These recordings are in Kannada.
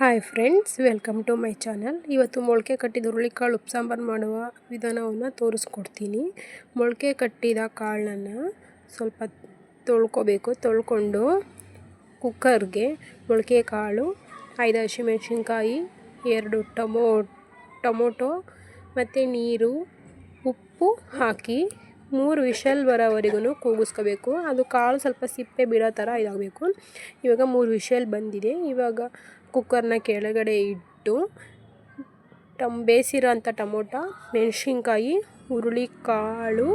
Hi friends, welcome to my channel. ಇವತ್ತು ಮೊಳಕೆ ಕಟ್ಟಿದ ಹುರುಳಿಕಾಳು ಉಪ್ಸಾಂಬಾರು ಮಾಡುವ ವಿಧಾನವನ್ನು ತೋರಿಸ್ಕೊಡ್ತೀನಿ. ಮೊಳಕೆ ಕಟ್ಟಿದ ಕಾಳನ್ನು ಸ್ವಲ್ಪ ತೊಳ್ಕೊಬೇಕು. ತೊಳ್ಕೊಂಡು ಕುಕ್ಕರ್ಗೆ ಮೊಳಕೆ ಕಾಳು, 5 ಹಸಿಮೆಣಸಿನ್ಕಾಯಿ, 2 ಟೊಮೊಟೊ ಮತ್ತು ನೀರು, ಉಪ್ಪು ಹಾಕಿ 3 ವಿಷಲ್ ಬರೋವರೆಗೂ ಕೂಗಿಸ್ಕೋಬೇಕು. ಅದು ಕಾಳು ಸ್ವಲ್ಪ ಸಿಪ್ಪೆ ಬಿಡೋ ಥರ ಇದಾಗಬೇಕು. ಇವಾಗ 3 ವಿಷಲ್ ಬಂದಿದೆ. ಇವಾಗ ಕುಕ್ಕರ್ನ ಕೆಳಗಡೆ ಇಟ್ಟು ಬೇಯಿಸಿರೋ ಅಂಥ ಟೊಮೊಟೊ, ಮೆಣಸಿನ್ಕಾಯಿ, ಹುರುಳಿಕಾಳು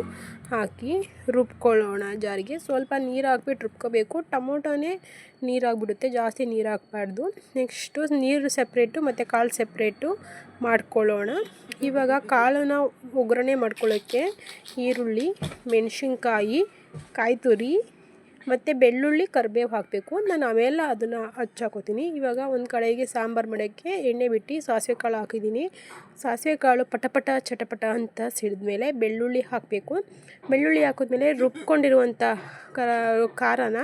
ಹಾಕಿ ರುಬ್ಕೊಳ್ಳೋಣ. ಜಾರಿಗೆ ಸ್ವಲ್ಪ ನೀರು ಹಾಕ್ಬಿಟ್ಟು ರುಬ್ಕೋಬೇಕು. ಟೊಮೊಟೊನೇ ನೀರಾಗಿಬಿಡುತ್ತೆ, ಜಾಸ್ತಿ ನೀರು ಹಾಕಬಾರ್ದು. ನೆಕ್ಸ್ಟು ನೀರು ಸಪ್ರೇಟು ಮತ್ತು ಕಾಳು ಸಪ್ರೇಟು ಮಾಡ್ಕೊಳ್ಳೋಣ. ಇವಾಗ ಕಾಳನ್ನು ಒಗ್ಗರಣೆ ಮಾಡ್ಕೊಳ್ಳೋಕ್ಕೆ ಈರುಳ್ಳಿ, ಮೆಣಸಿನ್ಕಾಯಿ, ಕಾಯಿ ತುರಿ ಮತ್ತು ಬೆಳ್ಳುಳ್ಳಿ, ಕರಿಬೇವು ಹಾಕಬೇಕು. ನಾನು ಆಮೇಲೆ ಅದನ್ನು ಹಚ್ಚಾಕೋತೀನಿ. ಇವಾಗ ಒಂದು ಕಡೆಗೆ ಸಾಂಬಾರು ಮಾಡೋಕ್ಕೆ ಎಣ್ಣೆ ಬಿಟ್ಟು ಸಾಸಿವೆ ಕಾಳು ಹಾಕಿದ್ದೀನಿ. ಸಾಸಿವೆ ಕಾಳು ಪಟಪಟ ಚಟಪಟ ಅಂತ ಸಿಡಿದ್ಮೇಲೆ ಬೆಳ್ಳುಳ್ಳಿ ಹಾಕಬೇಕು. ಬೆಳ್ಳುಳ್ಳಿ ಹಾಕಿದ್ಮೇಲೆ ರುಬ್ಕೊಂಡಿರುವಂಥ ಖಾರನ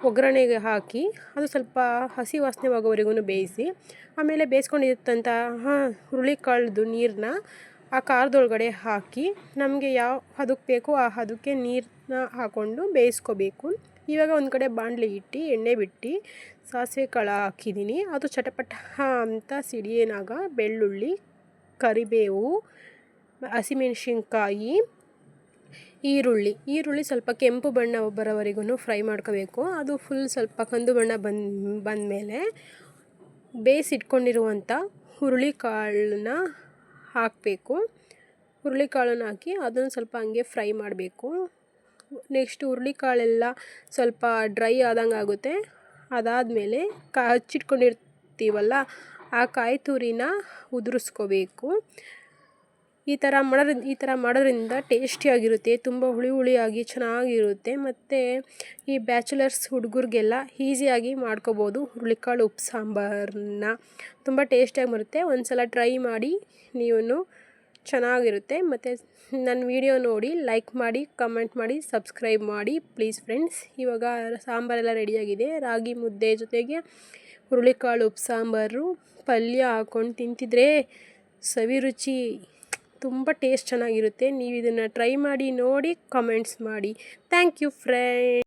ಒಗ್ಗರಣೆಗೆ ಹಾಕಿ ಅದು ಸ್ವಲ್ಪ ಹಸಿ ವಾಸನೆ ಆಗೋವರೆಗೂ ಬೇಯಿಸಿ, ಆಮೇಲೆ ಬೇಯಿಸ್ಕೊಂಡಿರ್ತಂತಹ ಹುರುಳಿಕಾಳ್ದು ನೀರನ್ನ ಆ ಖಾರದೊಳಗಡೆ ಹಾಕಿ ನಮಗೆ ಯಾವ ಹದಕ್ಕೆ ಬೇಕೋ ಆ ಹದಕ್ಕೆ ನೀರನ್ನ ಹಾಕ್ಕೊಂಡು ಬೇಯಿಸ್ಕೋಬೇಕು. ಇವಾಗ ಒಂದು ಕಡೆ ಬಾಣಲೆ ಇಟ್ಟು ಎಣ್ಣೆ ಬಿಟ್ಟು ಸಾಸಿವೆ ಕಾಳು ಹಾಕಿದ್ದೀನಿ. ಅದು ಚಟಪಟ ಅಂತ ಸಿಡಿಯೋನಾಗ ಬೆಳ್ಳುಳ್ಳಿ, ಕರಿಬೇವು, ಹಸಿಮೆಣಸಿನ್ಕಾಯಿ, ಈರುಳ್ಳಿ ಸ್ವಲ್ಪ ಕೆಂಪು ಬಣ್ಣ ಬರೋವರೆಗೂ ಫ್ರೈ ಮಾಡ್ಕೋಬೇಕು. ಅದು ಫುಲ್ ಸ್ವಲ್ಪ ಕಂದು ಬಣ್ಣ ಬಂದಮೇಲೆ ಬೇಯಿಸಿಟ್ಕೊಂಡಿರುವಂಥ ಹುರುಳಿಕಾಳನ್ನ ಹಾಕಬೇಕು. ಹುರುಳಿಕಾಳನ್ನ ಹಾಕಿ ಅದನ್ನು ಸ್ವಲ್ಪ ಹಂಗೆ ಫ್ರೈ ಮಾಡಬೇಕು. ನೆಕ್ಸ್ಟ್ ಹುರುಳಿಕಾಳೆಲ್ಲ ಸ್ವಲ್ಪ ಡ್ರೈ ಆದಂಗೆ ಆಗುತ್ತೆ. ಅದಾದಮೇಲೆ ಹಚ್ಚಿಟ್ಕೊಂಡಿರ್ತೀವಲ್ಲ ಆ ಕಾಯಿ ತುರಿನ ಉದುರಿಸ್ಕೋಬೇಕು. ಈ ಥರ ಮಾಡೋದ್ರಿಂದ ಟೇಸ್ಟಿಯಾಗಿರುತ್ತೆ, ತುಂಬ ಹುಳಿಯಾಗಿ ಚೆನ್ನಾಗಿರುತ್ತೆ. ಮತ್ತು ಈ ಬ್ಯಾಚುಲರ್ಸ್ ಹುಡುಗರಿಗೆಲ್ಲ ಈಸಿಯಾಗಿ ಮಾಡ್ಕೋಬೋದು. ಹುರುಳಿಕಾಳು ಉಪ್ಪು ಸಾಂಬಾರನ್ನ ತುಂಬ ಟೇಸ್ಟಿಯಾಗಿ ಬರುತ್ತೆ. ಒಂದು ಸಲ ಟ್ರೈ ಮಾಡಿ, ನೀವು ಚೆನ್ನಾಗಿರುತ್ತೆ. ಮತ್ತು ನನ್ನ ವಿಡಿಯೋ ನೋಡಿ ಲೈಕ್ ಮಾಡಿ, ಕಮೆಂಟ್ ಮಾಡಿ, ಸಬ್ಸ್ಕ್ರೈಬ್ ಮಾಡಿ ಪ್ಲೀಸ್ ಫ್ರೆಂಡ್ಸ್. ಇವಾಗ ಸಾಂಬಾರೆಲ್ಲ ರೆಡಿಯಾಗಿದೆ. ರಾಗಿ ಮುದ್ದೆ ಜೊತೆಗೆ ಹುರುಳಿಕಾಳು ಉಪ್ಪು ಸಾಂಬಾರು ಪಲ್ಯ ಹಾಕ್ಕೊಂಡು ತಿಂತಿದ್ರೆ ಸವಿರುಚಿ, ತುಂಬ ಟೇಸ್ಟ್ ಚೆನ್ನಾಗಿರುತ್ತೆ. ನೀವು ಇದನ್ನು ಟ್ರೈ ಮಾಡಿ ನೋಡಿ, ಕಮೆಂಟ್ಸ್ ಮಾಡಿ. Thank you friends.